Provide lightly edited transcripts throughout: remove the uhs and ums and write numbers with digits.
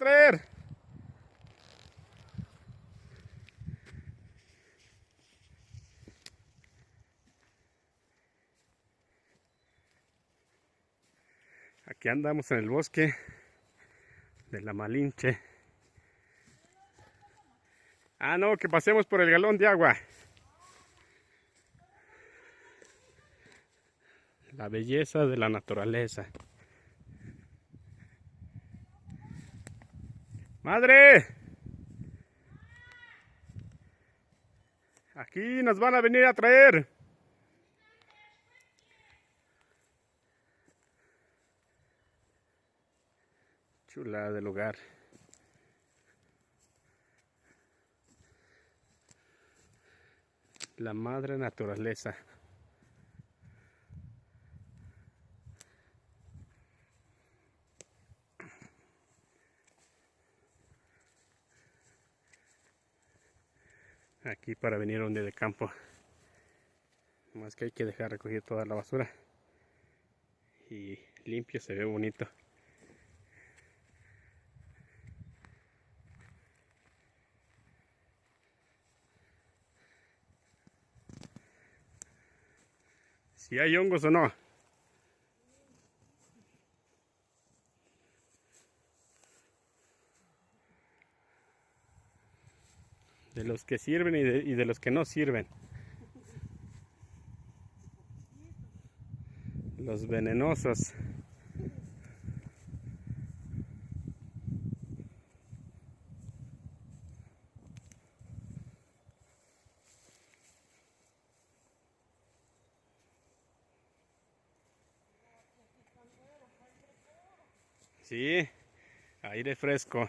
traer. Aquí andamos en el bosque de la Malinche. Ah, no, que pasemos por el galón de agua. La belleza de la naturaleza. ¡Madre! Aquí nos van a venir a traer. Chula de lugar. La madre naturaleza. Aquí para venir a un día de campo. Más que hay que dejar recoger toda la basura. Y limpio, se ve bonito. Si hay hongos o no. De los que sirven y de los que no sirven. Los venenosos. Sí, aire fresco.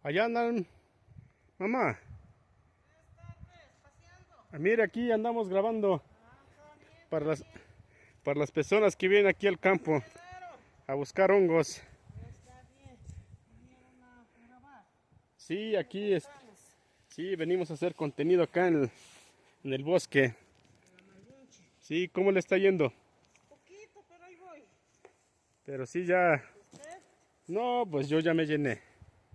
Allá andan, mamá. Mire, aquí andamos grabando para las personas que vienen aquí al campo a buscar hongos. Sí, aquí sí, venimos a hacer contenido acá en el bosque. Sí, ¿cómo le está yendo? Poquito, pero ahí voy. Pero sí, ya. ¿Usted? No, pues yo ya me llené.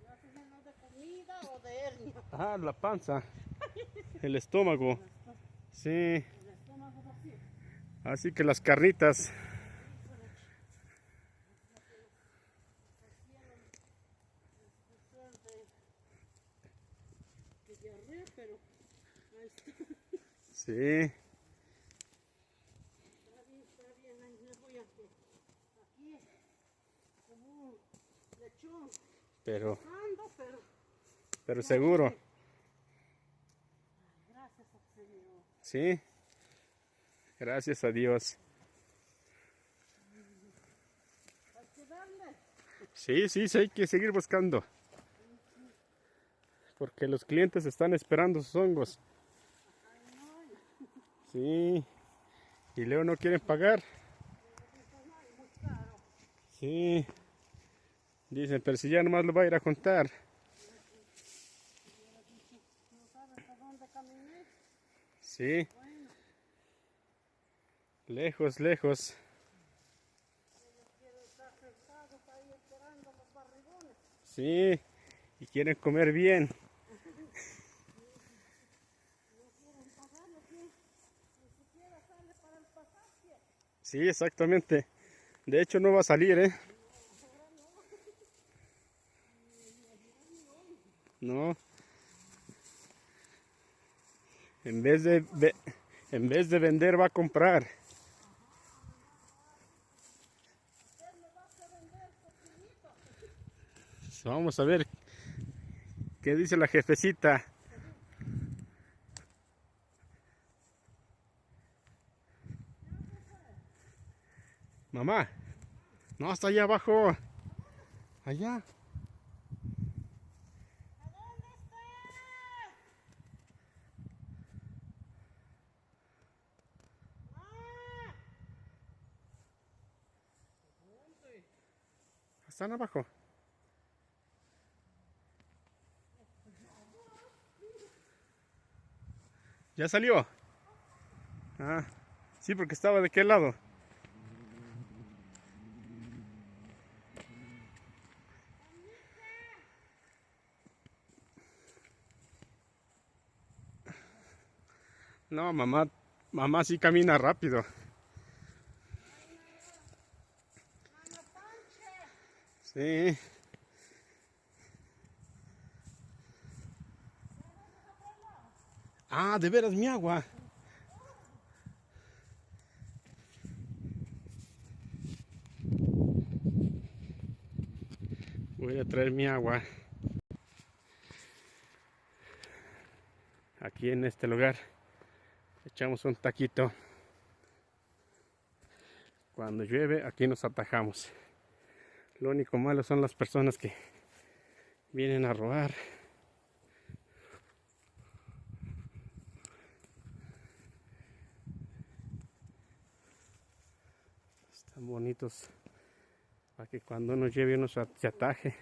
¿Ya se llenó de comida o de hernia? Ah, la panza, el estómago. Sí, El estómago vacío. así que las carnitas. De diarrea, pero ahí está. Sí, Está bien, ahí me voy aquí. Aquí, como un lechón. pero Ando, pero ya seguro. llegué. Ay, gracias al Señor. Sí, gracias a Dios. Hay que darle. Sí, sí, sí, hay que seguir buscando. Porque los clientes están esperando sus hongos. Ay, no, Sí, y luego no quieren pagar. es muy caro. Sí, dicen, pero si ya nomás lo va a ir a contar. ¿No sabes por dónde caminé? Sí, Bueno, lejos, lejos. ellos quieren estar sentados ahí esperando los barrigones. Sí, y quieren comer bien. No quieren pagar, no quieren, ni siquiera sale para el pasaje. Sí, exactamente. De hecho no va a salir, ¿eh? No. En vez de vender va a comprar. Vamos a ver qué dice la jefecita. Mamá, no, hasta allá abajo. Allá. Están abajo. ¿Ya salió? Ah, sí, porque estaba de qué lado. No, mamá sí camina rápido. Sí. Ah, de veras mi agua. Voy a traer mi agua. Aquí en este lugar echamos un taquito. Cuando llueve aquí nos atajamos. Lo único malo son las personas que vienen a robar. Están bonitos para que cuando uno lleve uno se ataje.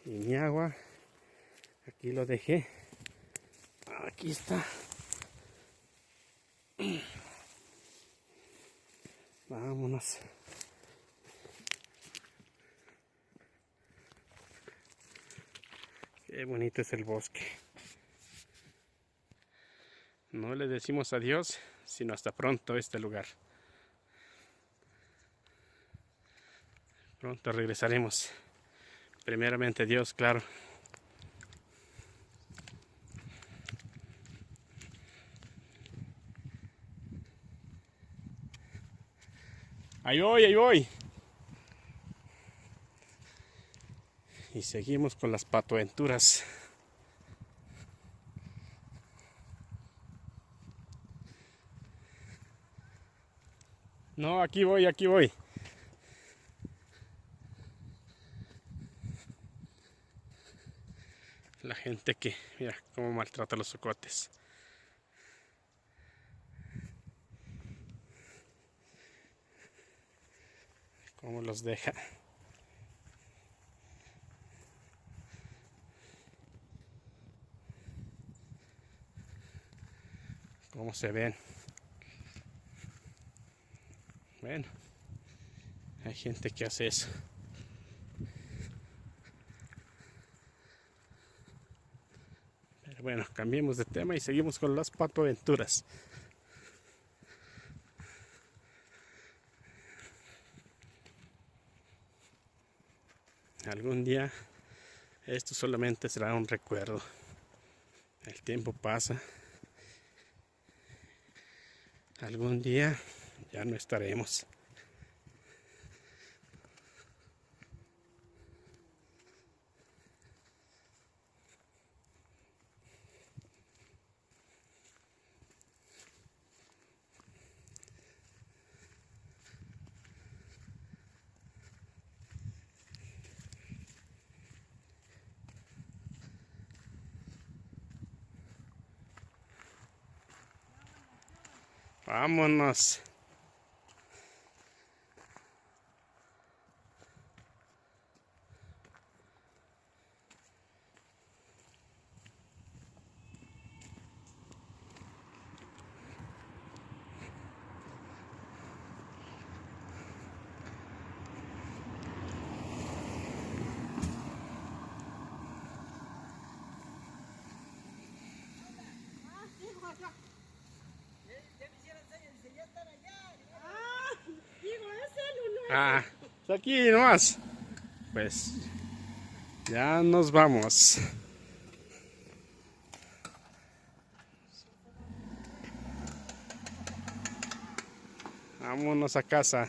Y mi agua, aquí lo dejé. Aquí está. Vámonos. Qué bonito es el bosque. No le decimos adiós, sino hasta pronto a este lugar. Pronto regresaremos. Primeramente Dios, claro. Ahí voy, ahí voy. Y seguimos con las patoaventuras. No, aquí voy, aquí voy. La gente que, mira cómo maltrata los zocotes. Cómo los deja. Cómo se ven. Bueno, hay gente que hace eso. Pero bueno, cambiemos de tema y seguimos con las patoaventuras. Algún día esto solamente será un recuerdo. El tiempo pasa. Algún día ya no estaremos. Vámonos. Ah, aquí nomás. Pues ya nos vamos. Vámonos a casa.